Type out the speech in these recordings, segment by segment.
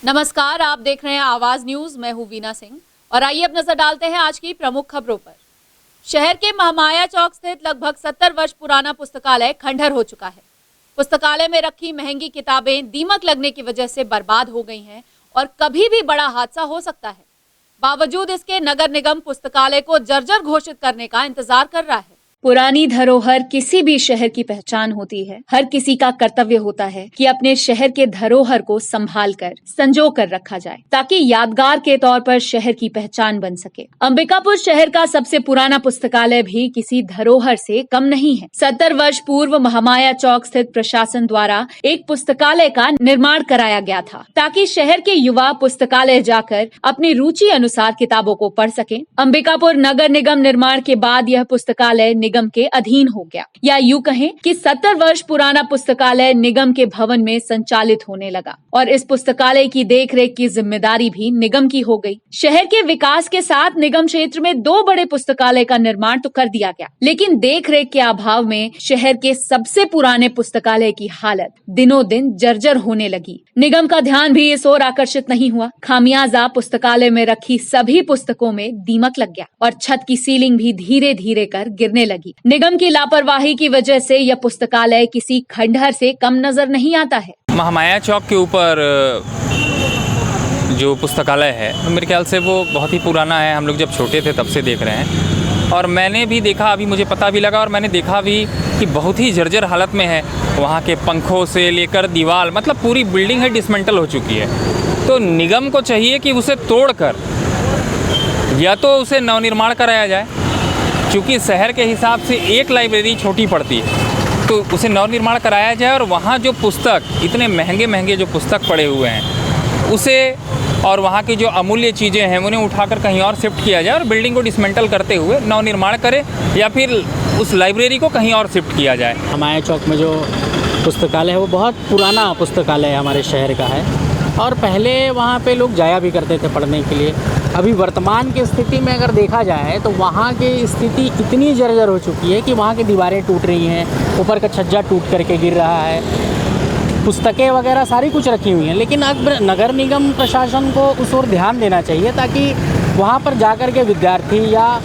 नमस्कार, आप देख रहे हैं आवाज न्यूज। मैं हूं वीना सिंह और आइए अब नजर डालते हैं आज की प्रमुख खबरों पर। शहर के महामाया चौक स्थित लगभग 70 वर्ष पुराना पुस्तकालय खंडहर हो चुका है। पुस्तकालय में रखी महंगी किताबें दीमक लगने की वजह से बर्बाद हो गई हैं और कभी भी बड़ा हादसा हो सकता है। बावजूद इसके नगर निगम पुस्तकालय को जर्जर घोषित करने का इंतजार कर रहा है। पुरानी धरोहर किसी भी शहर की पहचान होती है। हर किसी का कर्तव्य होता है कि अपने शहर के धरोहर को संभाल कर संजो कर रखा जाए ताकि यादगार के तौर पर शहर की पहचान बन सके। अंबिकापुर शहर का सबसे पुराना पुस्तकालय भी किसी धरोहर से कम नहीं है। 70 वर्ष पूर्व महामाया चौक स्थित प्रशासन द्वारा एक पुस्तकालय का निर्माण कराया गया था ताकि शहर के युवा पुस्तकालय जाकर अपनी रुचि अनुसार किताबों को पढ़ सके। अंबिकापुर नगर निगम निर्माण के बाद यह पुस्तकालय निगम के अधीन हो गया, या यूं कहें कि 70 वर्ष पुराना पुस्तकालय निगम के भवन में संचालित होने लगा और इस पुस्तकालय की देखरेख की जिम्मेदारी भी निगम की हो गई। शहर के विकास के साथ निगम क्षेत्र में 2 बड़े पुस्तकालय का निर्माण तो कर दिया गया, लेकिन देखरेख के अभाव में शहर के सबसे पुराने पुस्तकालय की हालत दिनों दिन जर्जर होने लगी। निगम का ध्यान भी इस ओर आकर्षित नहीं हुआ। खामियाजा पुस्तकालय में रखी सभी पुस्तकों में दीमक लग गया और छत की सीलिंग भी धीरे धीरे कर गिरने लगी। निगम की लापरवाही की वजह से यह पुस्तकालय किसी खंडहर से कम नजर नहीं आता है। महामाया चौक के ऊपर जो पुस्तकालय है मेरे ख्याल से वो बहुत ही पुराना है। हम लोग जब छोटे थे तब से देख रहे हैं और मैंने भी देखा, अभी मुझे पता भी लगा और मैंने देखा भी कि बहुत ही जर्जर हालत में है। वहाँ के पंखों से लेकर दीवार, मतलब पूरी बिल्डिंग है डिसमेंटल हो चुकी है। तो निगम को चाहिए कि उसे तोड़कर या तो उसे नवनिर्माण कराया जाए, क्योंकि शहर के हिसाब से एक लाइब्रेरी छोटी पड़ती है, तो उसे नवनिर्माण कराया जाए और वहाँ जो पुस्तक, इतने महंगे महंगे जो पुस्तक पड़े हुए हैं उसे और वहाँ की जो अमूल्य चीज़ें हैं उन्हें उठाकर कहीं और शिफ्ट किया जाए और बिल्डिंग को डिसमेंटल करते हुए नवनिर्माण करे या फिर उस लाइब्रेरी को कहीं और शिफ्ट किया जाए। हमारे चौक में जो पुस्तकालय है वो बहुत पुराना पुस्तकालय हमारे शहर का है और पहले वहाँ पे लोग जाया भी करते थे पढ़ने के लिए। अभी वर्तमान की स्थिति में अगर देखा जाए तो वहाँ की स्थिति इतनी जर्जर हो चुकी है कि वहाँ की दीवारें टूट रही हैं, ऊपर का छज्जा टूट करके गिर रहा है, पुस्तकें वगैरह सारी कुछ रखी हुई हैं। लेकिन अब नगर निगम प्रशासन को उस ओर ध्यान देना चाहिए ताकि वहाँ पर जाकर के विद्यार्थी या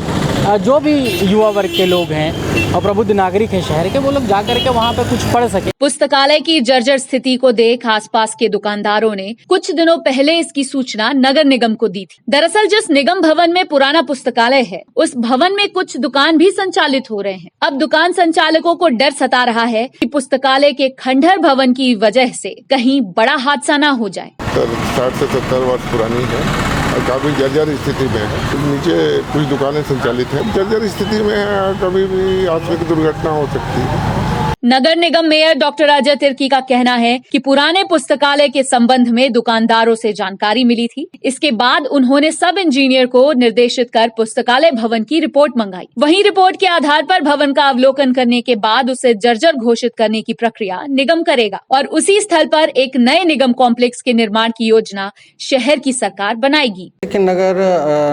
जो भी युवा वर्ग के लोग हैं और प्रबुद्ध नागरिक हैं शहर के, वो लोग जाकर के वहाँ पे कुछ पढ़ सके। पुस्तकालय की जर्जर स्थिति को देख आसपास के दुकानदारों ने कुछ दिनों पहले इसकी सूचना नगर निगम को दी थी। दरअसल जिस निगम भवन में पुराना पुस्तकालय है उस भवन में कुछ दुकान भी संचालित हो रहे हैं। अब दुकान संचालकों को डर सता रहा है कि पुस्तकालय के खंडहर भवन की वजह से कहीं बड़ा हादसा न हो जाए। 60 से 70 वर्ष पुरानी है और काफ़ी जर्जर स्थिति में है। नीचे कुछ दुकानें संचालित हैं, जर्जर स्थिति में है, कभी भी आकस्मिक दुर्घटना हो सकती है। नगर निगम मेयर डॉक्टर अजय तिर्की का कहना है कि पुराने पुस्तकालय के संबंध में दुकानदारों से जानकारी मिली थी। इसके बाद उन्होंने सब इंजीनियर को निर्देशित कर पुस्तकालय भवन की रिपोर्ट मंगाई। वहीं रिपोर्ट के आधार पर भवन का अवलोकन करने के बाद उसे जर्जर घोषित करने की प्रक्रिया निगम करेगा और उसी स्थल पर एक नए निगम कॉम्प्लेक्स के निर्माण की योजना शहर की सरकार बनाएगी। लेकिन नगर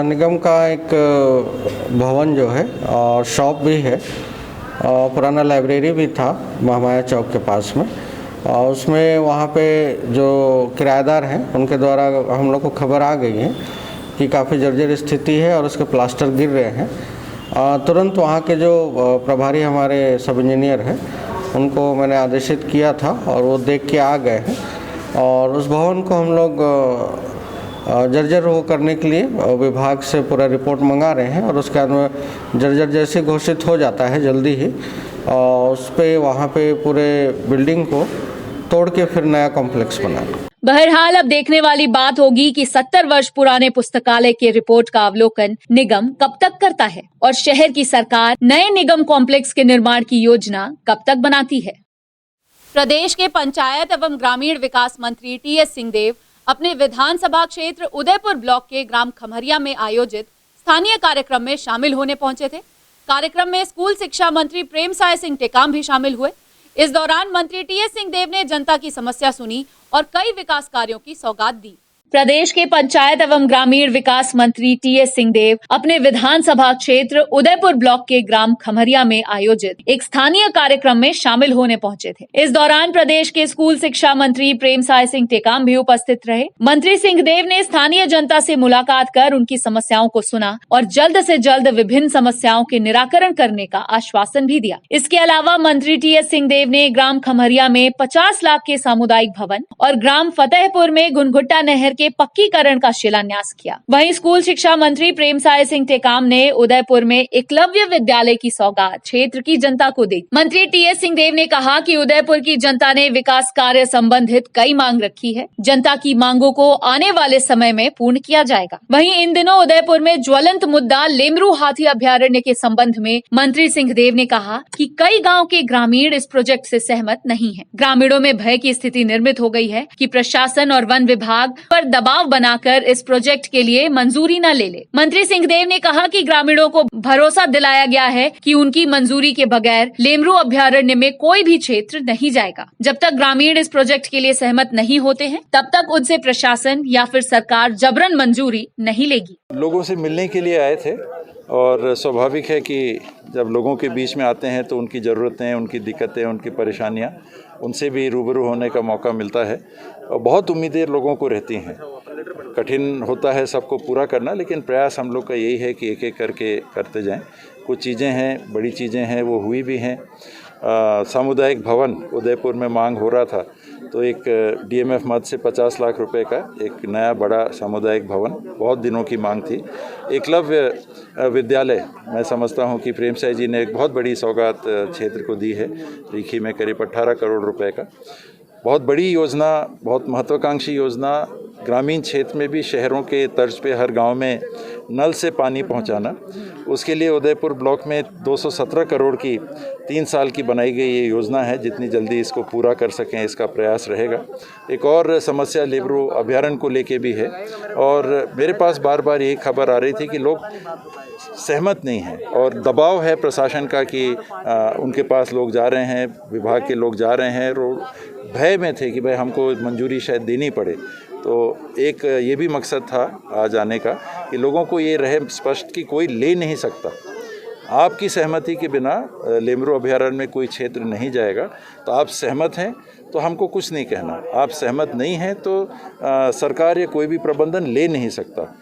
निगम का एक भवन जो है और शॉप भी है और पुराना लाइब्रेरी भी था महामाया चौक के पास में, और उसमें वहाँ पे जो किराएदार हैं उनके द्वारा हम लोग को खबर आ गई है कि काफ़ी जर्जर स्थिति है और उसके प्लास्टर गिर रहे हैं। तुरंत वहाँ के जो प्रभारी हमारे सब इंजीनियर हैं उनको मैंने आदेशित किया था और वो देख के आ गए हैं और उस भवन को हम लोग जर्जर वो करने के लिए विभाग से पूरा रिपोर्ट मंगा रहे हैं और उसके बाद में जर्जर जैसे घोषित हो जाता है जल्दी ही और उस पर वहाँ पे पूरे बिल्डिंग को तोड़ के फिर नया कॉम्प्लेक्स बनाना। बहरहाल अब देखने वाली बात होगी कि 70 वर्ष पुराने पुस्तकालय के रिपोर्ट का अवलोकन निगम कब तक करता है और शहर की सरकार नए निगम कॉम्प्लेक्स के निर्माण की योजना कब तक बनाती है। प्रदेश के पंचायत एवं ग्रामीण विकास मंत्री टीएस सिंहदेव अपने विधानसभा क्षेत्र उदयपुर ब्लॉक के ग्राम खमरिया में आयोजित स्थानीय कार्यक्रम में शामिल होने पहुंचे थे। कार्यक्रम में स्कूल शिक्षा मंत्री प्रेमसाय सिंह टेकाम भी शामिल हुए। इस दौरान मंत्री टीएस सिंहदेव ने जनता की समस्या सुनी और कई विकास कार्यों की सौगात दी। प्रदेश के पंचायत एवं ग्रामीण विकास मंत्री टीएस सिंहदेव अपने विधानसभा क्षेत्र उदयपुर ब्लॉक के ग्राम खमरिया में आयोजित एक स्थानीय कार्यक्रम में शामिल होने पहुंचे थे। इस दौरान प्रदेश के स्कूल शिक्षा मंत्री प्रेमसाय सिंह टेकाम भी उपस्थित रहे। मंत्री सिंहदेव ने स्थानीय जनता से मुलाकात कर उनकी समस्याओं को सुना और जल्द से जल्द विभिन्न समस्याओं के निराकरण करने का आश्वासन भी दिया। इसके अलावा मंत्री टीएस सिंहदेव ने ग्राम खमरिया में 50 लाख के सामुदायिक भवन और ग्राम फतेहपुर में घुनघुट्टा नहर के पक्कीकरण का शिलान्यास किया। वहीं स्कूल शिक्षा मंत्री प्रेमसाय सिंह टेकाम ने उदयपुर में एकलव्य विद्यालय की सौगात क्षेत्र की जनता को दी। मंत्री टीएस सिंहदेव ने कहा कि उदयपुर की जनता ने विकास कार्य संबंधित कई मांग रखी है। जनता की मांगों को आने वाले समय में पूर्ण किया जाएगा। वहीं इन दिनों उदयपुर में ज्वलंत मुद्दा लेमरू हाथी अभयारण्य के संबंध में मंत्री सिंहदेव ने कहा कि कई गाँव के ग्रामीण इस प्रोजेक्ट से सहमत नहीं है। ग्रामीणों में भय की स्थिति निर्मित हो गई है कि प्रशासन और वन विभाग पर दबाव बनाकर इस प्रोजेक्ट के लिए मंजूरी न ले ले। मंत्री सिंहदेव ने कहा कि ग्रामीणों को भरोसा दिलाया गया है कि उनकी मंजूरी के बगैर लेमरू अभयारण्य में कोई भी क्षेत्र नहीं जाएगा। जब तक ग्रामीण इस प्रोजेक्ट के लिए सहमत नहीं होते हैं, तब तक उनसे प्रशासन या फिर सरकार जबरन मंजूरी नहीं लेगी। लोगों से मिलने के लिए आए थे और स्वाभाविक है कि जब लोगों के बीच में आते हैं तो उनकी ज़रूरतें, उनकी दिक्कतें, उनकी परेशानियां, उनसे भी रूबरू होने का मौका मिलता है और बहुत उम्मीदें लोगों को रहती हैं। कठिन होता है सबको पूरा करना, लेकिन प्रयास हम लोग का यही है कि एक एक करके करते जाएं। कुछ चीज़ें हैं, बड़ी चीज़ें हैं, वो हुई भी हैं। सामुदायिक भवन उदयपुर में मांग हो रहा था, तो एक डीएमएफ मद से 50 लाख रुपए का एक नया बड़ा सामुदायिक भवन बहुत दिनों की मांग थी। एकलव्य विद्यालय, मैं समझता हूं कि प्रेमसाय जी ने एक बहुत बड़ी सौगात क्षेत्र को दी है। रीखी में करीब 18 करोड़ रुपए का बहुत बड़ी योजना, बहुत महत्वाकांक्षी योजना। ग्रामीण क्षेत्र में भी शहरों के तर्ज पे हर गांव में नल से पानी पहुंचाना, उसके लिए उदयपुर ब्लॉक में 217 करोड़ की 3 साल की बनाई गई ये योजना है। जितनी जल्दी इसको पूरा कर सकें इसका प्रयास रहेगा। एक और समस्या लेमरू अभयारण्य को लेके भी है और मेरे पास बार बार यही खबर आ रही थी कि लोग सहमत नहीं हैं और दबाव है प्रशासन का कि उनके पास लोग जा रहे हैं, विभाग के लोग जा रहे हैं और भय में थे कि भाई हमको मंजूरी शायद देनी पड़े। तो एक ये भी मकसद था आज आने का कि लोगों को ये रहे स्पष्ट कि कोई ले नहीं सकता। आपकी सहमति के बिना लेमरू अभयारण्य में कोई क्षेत्र नहीं जाएगा। तो आप सहमत हैं तो हमको कुछ नहीं कहना, आप सहमत नहीं हैं तो सरकार या कोई भी प्रबंधन ले नहीं सकता।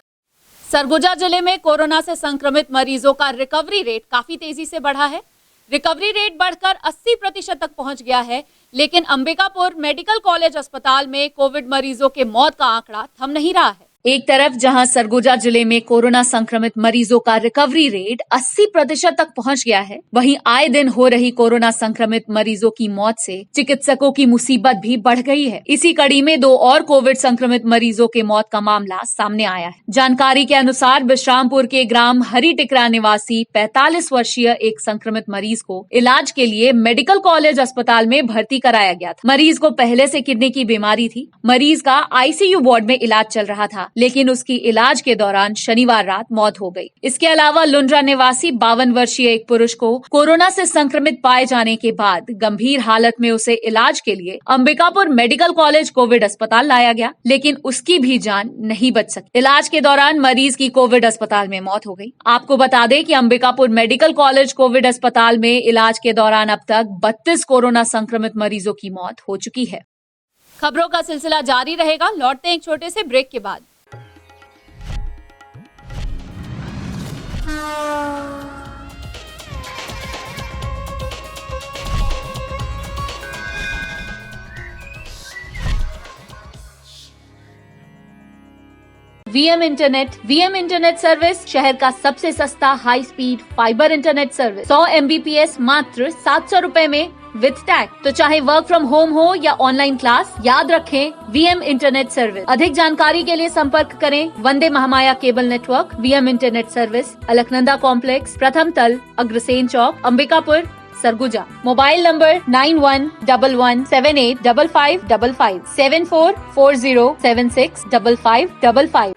सरगुजा जिले में कोरोना से संक्रमित मरीजों का रिकवरी रेट काफी तेजी से बढ़ा है। रिकवरी रेट बढ़कर 80% तक पहुंच गया है, लेकिन अंबिकापुर मेडिकल कॉलेज अस्पताल में कोविड मरीजों के मौत का आंकड़ा थम नहीं रहा है। एक तरफ जहां सरगुजा जिले में कोरोना संक्रमित मरीजों का रिकवरी रेट 80% तक पहुंच गया है, वहीं आए दिन हो रही कोरोना संक्रमित मरीजों की मौत से चिकित्सकों की मुसीबत भी बढ़ गई है। इसी कड़ी में 2 और कोविड संक्रमित मरीजों के मौत का मामला सामने आया है। जानकारी के अनुसार बिश्रामपुर के ग्राम हरी टिकरा निवासी 45 वर्षीय एक संक्रमित मरीज को इलाज के लिए मेडिकल कॉलेज अस्पताल में भर्ती कराया गया था। मरीज को पहले से किडनी की बीमारी थी। मरीज का आईसीयू वार्ड में इलाज चल रहा था, लेकिन उसकी इलाज के दौरान शनिवार रात मौत हो गई। इसके अलावा लुंड्रा निवासी 52 वर्षीय एक पुरुष को कोरोना से संक्रमित पाए जाने के बाद गंभीर हालत में उसे इलाज के लिए अंबिकापुर मेडिकल कॉलेज कोविड अस्पताल लाया गया, लेकिन उसकी भी जान नहीं बच सकी। इलाज के दौरान मरीज की कोविड अस्पताल में मौत हो गई। आपको बता दें कि अंबिकापुर मेडिकल कॉलेज कोविड अस्पताल में इलाज के दौरान अब तक 32 कोरोना संक्रमित मरीजों की मौत हो चुकी है। खबरों का सिलसिला जारी रहेगा। लौटते हैं एक छोटे से ब्रेक के बाद। वीएम इंटरनेट सर्विस शहर का सबसे सस्ता high speed fibre internet service. 100 MBPS मात्र 700 रुपए में विद टैग। तो चाहे वर्क फ्रॉम होम हो या ऑनलाइन क्लास, याद रखें वीएम इंटरनेट सर्विस। अधिक जानकारी के लिए संपर्क करें Vande Mahamaya cable network. VM internet service, Alaknanda complex, प्रथम तल, Agrasen Chowk, Ambikapur, Surguja. Mobile number 9111785555 7440765555।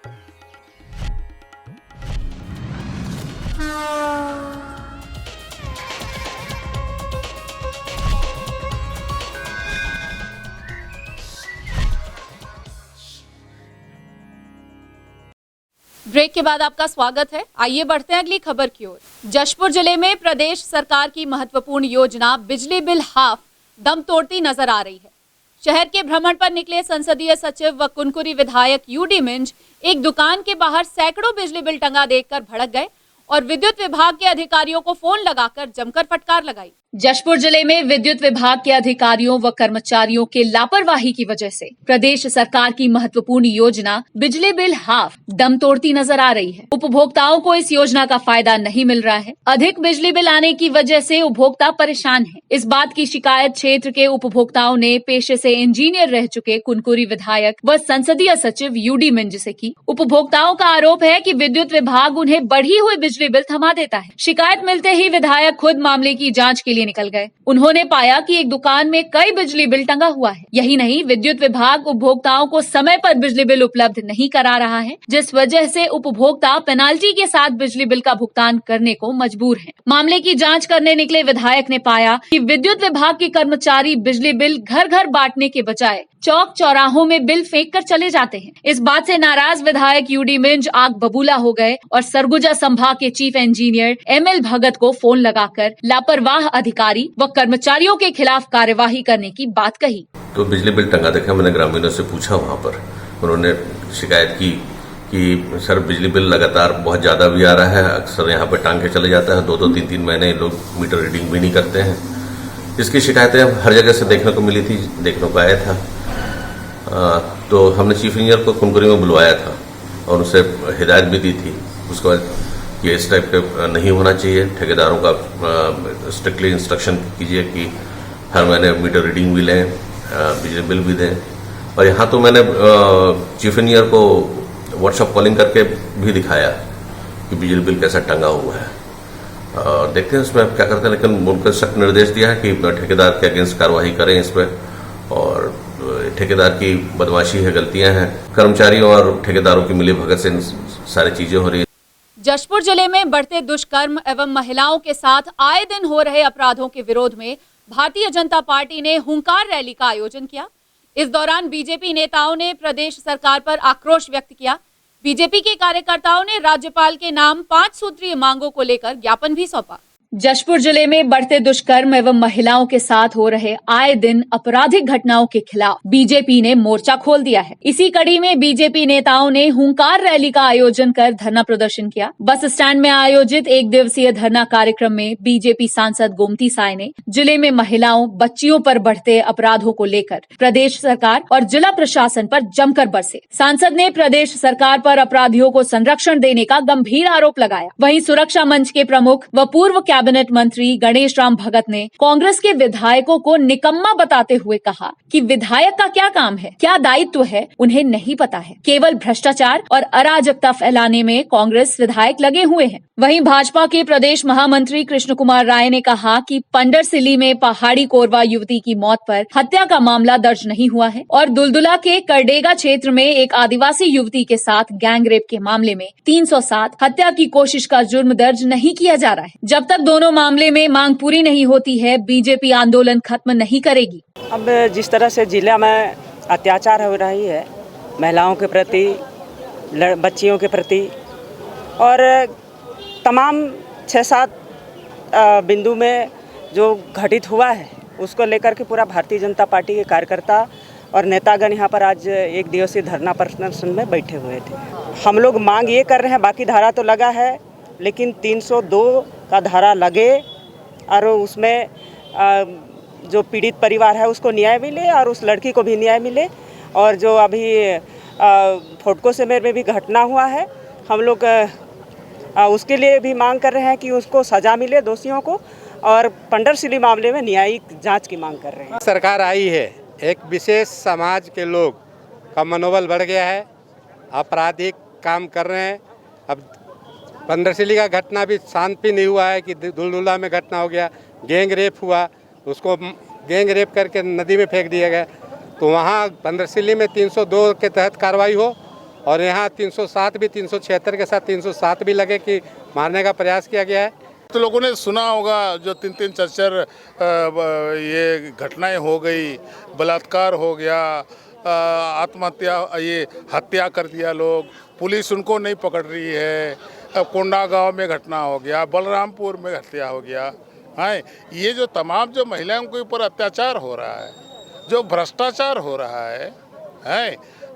Break के बाद आपका स्वागत है। आइए बढ़ते हैं अगली खबर की ओर। जशपुर जिले में प्रदेश सरकार की महत्वपूर्ण योजना बिजली बिल हाफ दम तोड़ती नजर आ रही है। शहर के भ्रमण पर निकले संसदीय सचिव व कुनकुरी विधायक यूडी मिंज एक दुकान के बाहर सैकड़ों बिजली बिल टंगा देखकर भड़क गए और विद्युत विभाग के अधिकारियों को फोन लगाकर जमकर फटकार लगाई। जशपुर जिले में विद्युत विभाग के अधिकारियों व कर्मचारियों के लापरवाही की वजह से प्रदेश सरकार की महत्वपूर्ण योजना बिजली बिल हाफ दम तोड़ती नजर आ रही है। उपभोक्ताओं को इस योजना का फायदा नहीं मिल रहा है। अधिक बिजली बिल आने की वजह से उपभोक्ता परेशान है। इस बात की शिकायत क्षेत्र के उपभोक्ताओं ने पेशे से इंजीनियर रह चुके कुनकुरी विधायक व संसदीय सचिव यूडी मिंज से की। उपभोक्ताओं का आरोप है कि विद्युत विभाग उन्हें बढ़ी हुई बिजली बिल थमा देता है। शिकायत मिलते ही विधायक खुद मामले की जाँच के लिए निकल गए। उन्होंने पाया कि एक दुकान में कई बिजली बिल टंगा हुआ है। यही नहीं, विद्युत विभाग उपभोक्ताओं को समय पर बिजली बिल उपलब्ध नहीं करा रहा है, जिस वजह से उपभोक्ता पेनाल्टी के साथ बिजली बिल का भुगतान करने को मजबूर हैं। मामले की जांच करने निकले विधायक ने पाया कि विद्युत विभाग के कर्मचारी बिजली बिल घर घर बांटने के बजाय चौक चौराहों में बिल फेंक कर चले जाते हैं। इस बात से नाराज विधायक यूडी मिंज आग बबूला हो गए और सरगुजा संभाग के चीफ इंजीनियर ML भगत को फोन लगाकर लापरवाह अधिकारी व कर्मचारियों के खिलाफ कार्यवाही करने की बात कही। तो बिजली बिल टंगा देखा, मैंने ग्रामीणों से पूछा, वहाँ पर उन्होंने शिकायत की कि सर बिजली बिल लगातार बहुत ज्यादा भी आ रहा है, अक्सर यहाँ पे टांग के चले जाता है, 2-2 3-3 महीने लोग मीटर रीडिंग भी नहीं करते हैं। इसकी शिकायतें हर जगह से देखने को मिली थी, देखने को आया था। तो हमने चीफ इंजीनियर को कुनकुरी में बुलवाया था और उसे हिदायत भी दी थी उसके बाद ये इस टाइप के नहीं होना चाहिए। ठेकेदारों का स्ट्रिक्टली इंस्ट्रक्शन कीजिए कि हर महीने मीटर रीडिंग भी लें, बिजली बिल भी दें। और यहाँ तो मैंने चीफ इंजीनियर को व्हाट्सएप कॉलिंग करके भी दिखाया कि बिजली बिल कैसा टंगा हुआ है। देखते हैं उसमें क्या करते हैं, लेकिन उनको सख्त निर्देश दिया है कि ठेकेदार के अगेंस्ट कार्रवाई करें इस पर। और ठेकेदार की बदमाशी है, गलतियां हैं, कर्मचारियों और ठेकेदारों की मिली भगत से सारी चीजें हो रही है। जशपुर जिले में बढ़ते दुष्कर्म एवं महिलाओं के साथ आए दिन हो रहे अपराधों के विरोध में भारतीय जनता पार्टी ने हुंकार रैली का आयोजन किया। इस दौरान बीजेपी नेताओं ने प्रदेश सरकार पर आक्रोश व्यक्त किया। बीजेपी के कार्यकर्ताओं ने राज्यपाल के नाम 5 सूत्रीय मांगों को लेकर ज्ञापन भी सौंपा। जशपुर जिले में बढ़ते दुष्कर्म एवं महिलाओं के साथ हो रहे आए दिन आपराधिक घटनाओं के खिलाफ बीजेपी ने मोर्चा खोल दिया है। इसी कड़ी में बीजेपी नेताओं ने हुंकार रैली का आयोजन कर धरना प्रदर्शन किया। बस स्टैंड में आयोजित 1 दिवसीय धरना कार्यक्रम में बीजेपी सांसद गोमती साय ने जिले में महिलाओं, बच्चियों पर बढ़ते अपराधों को लेकर प्रदेश सरकार और जिला प्रशासन पर जमकर बरसे। सांसद ने प्रदेश सरकार पर अपराधियों को संरक्षण देने का गंभीर आरोप लगाया। वहीं सुरक्षा मंच के प्रमुख व पूर्व कैबिनेट मंत्री गणेश राम भगत ने कांग्रेस के विधायकों को निकम्मा बताते हुए कहा कि विधायक का क्या काम है, क्या दायित्व है, उन्हें नहीं पता है। केवल भ्रष्टाचार और अराजकता फैलाने में कांग्रेस विधायक लगे हुए हैं। वहीं भाजपा के प्रदेश महामंत्री कृष्ण कुमार राय ने कहा कि पंडरसिली में पहाड़ी कोरवा युवती की मौत पर हत्या का मामला दर्ज नहीं हुआ है और दुलदुला के करडेगा क्षेत्र में एक आदिवासी युवती के साथ गैंग रेप के मामले में 307 हत्या की कोशिश का जुर्म दर्ज नहीं किया जा रहा है। जब तक दोनों मामले में मांग पूरी नहीं होती है, बीजेपी आंदोलन खत्म नहीं करेगी। अब जिस तरह से जिला में अत्याचार हो रही है महिलाओं के प्रति, बच्चियों के प्रति और तमाम 6-7 बिंदु में जो घटित हुआ है उसको लेकर के पूरा भारतीय जनता पार्टी के कार्यकर्ता और नेतागण यहाँ पर आज 1 दिवसीय धरना प्रदर्शन में बैठे हुए थे। हम लोग मांग ये कर रहे हैं, बाकी धारा तो लगा है लेकिन 302 का धारा लगे और उसमें जो पीड़ित परिवार है उसको न्याय मिले और उस लड़की को भी न्याय मिले। और जो अभी फोटको सेमेर में भी घटना हुआ है, हम लोग उसके लिए भी मांग कर रहे हैं कि उसको सज़ा मिले दोषियों को, और पंडरसिली मामले में न्यायिक जांच की मांग कर रहे हैं। सरकार आई है, एक विशेष समाज के लोग का मनोबल बढ़ गया है, आपराधिक काम कर रहे हैं। अब पंडरसिली का घटना भी शांत भी नहीं हुआ है कि दुलदुला में घटना हो गया, गैंग रेप हुआ, उसको गैंग रेप करके नदी में फेंक दिया गया। तो वहाँ पंडरसिली में 302 के तहत कार्रवाई हो और यहाँ 307 भी, 376 के साथ 307 भी लगे कि मारने का प्रयास किया गया है। तो लोगों ने सुना होगा जो 3-3 4-4 ये घटनाएं हो गई, बलात्कार हो गया, आत्महत्या ये हत्या कर दिया लोग, पुलिस उनको नहीं पकड़ रही है। अब कोंडा गांव में घटना हो गया, बलरामपुर में हत्या हो गया है। ये जो तमाम जो महिलाओं के ऊपर अत्याचार हो रहा है, जो भ्रष्टाचार हो रहा है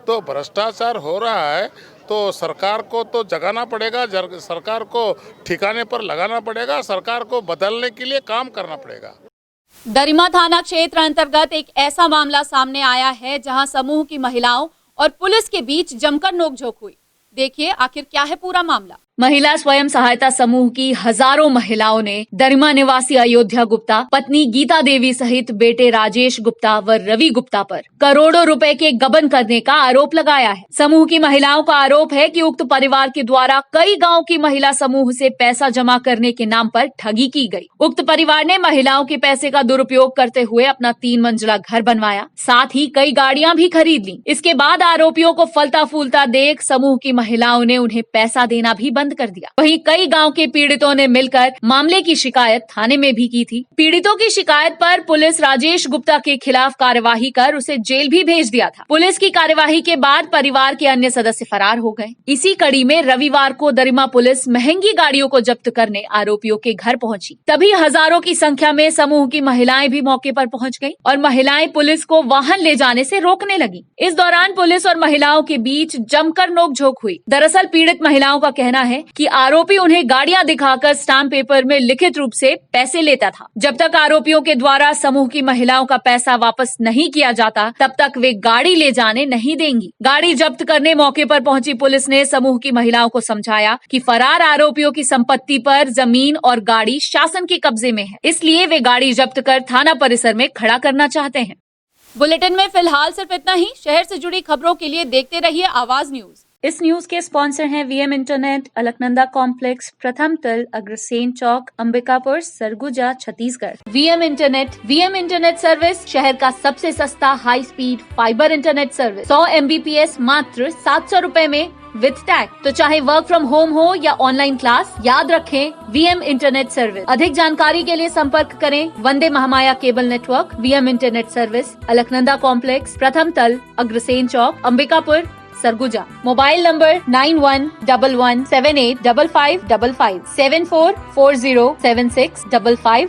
तो भ्रष्टाचार हो रहा है तो सरकार को तो जगाना पड़ेगा, सरकार को ठिकाने पर लगाना पड़ेगा, सरकार को बदलने के लिए काम करना पड़ेगा। दरिमा थाना क्षेत्र अंतर्गत एक ऐसा मामला सामने आया है जहां समूह की महिलाओं और पुलिस के बीच जमकर नोकझोंक हुई। देखिए आखिर क्या है पूरा मामला। महिला स्वयं सहायता समूह की हजारों महिलाओं ने दरिमा निवासी अयोध्या गुप्ता, पत्नी गीता देवी सहित बेटे राजेश गुप्ता व रवि गुप्ता पर करोड़ों रुपए के गबन करने का आरोप लगाया है। समूह की महिलाओं का आरोप है कि उक्त परिवार के द्वारा कई गांव की महिला समूह से पैसा जमा करने के नाम पर ठगी की गई। उक्त परिवार ने महिलाओं के पैसे का दुरुपयोग करते हुए अपना 3 मंजिला घर बनवाया, साथ ही कई गाड़ियां भी खरीद ली। इसके बाद आरोपियों को फलता फूलता देख समूह की महिलाओं ने उन्हें पैसा देना भी बंद कर दिया। वहीं कई गांव के पीड़ितों ने मिलकर मामले की शिकायत थाने में भी की थी। पीड़ितों की शिकायत पर पुलिस राजेश गुप्ता के खिलाफ कार्यवाही कर उसे जेल भी भेज दिया था। पुलिस की कार्यवाही के बाद परिवार के अन्य सदस्य फरार हो गए। इसी कड़ी में रविवार को दरिमा पुलिस महंगी गाड़ियों को जब्त करने आरोपियों के घर पहुंची। तभी हजारों की संख्या में समूह की महिलाएं भी मौके पर पहुंच गयी और महिलाएं पुलिस को वाहन ले जाने से रोकने लगी। इस दौरान पुलिस और महिलाओं के बीच जमकर नोकझोंक हुई। दरअसल पीड़ित महिलाओं का कहना है कि आरोपी उन्हें गाड़ियां दिखाकर स्टाम्प पेपर में लिखित रूप से पैसे लेता था। जब तक आरोपियों के द्वारा समूह की महिलाओं का पैसा वापस नहीं किया जाता तब तक वे गाड़ी ले जाने नहीं देंगी। गाड़ी जब्त करने मौके पर पहुंची पुलिस ने समूह की महिलाओं को समझाया कि फरार आरोपियों की संपत्ति पर जमीन और गाड़ी शासन के कब्जे में है, इसलिए वे गाड़ी जब्त कर थाना परिसर में खड़ा करना चाहते हैं। बुलेटिन में फिलहाल सिर्फ इतना ही। शहर से जुड़ी खबरों के लिए देखते रहिए आवाज न्यूज। इस न्यूज के स्पॉन्सर हैं वीएम इंटरनेट, अलकनंदा कॉम्प्लेक्स, प्रथम तल, Agrasen Chowk, Ambikapur, Surguja, Chhattisgarh. VM internet service शहर का सबसे सस्ता high speed fibre internet service. 100 MBPS मात्र 700 रुपए में विथ टैग। तो चाहे वर्क फ्रॉम होम हो या ऑनलाइन क्लास, याद रखें वीएम इंटरनेट सर्विस। अधिक जानकारी के लिए संपर्क करें Vande Mahamaya cable network, VM internet service, Alaknanda complex, प्रथम तल, अग्रसेन चौक, अंबिकापुर, सरगुजा। Mobile number 9111785555 7440765555।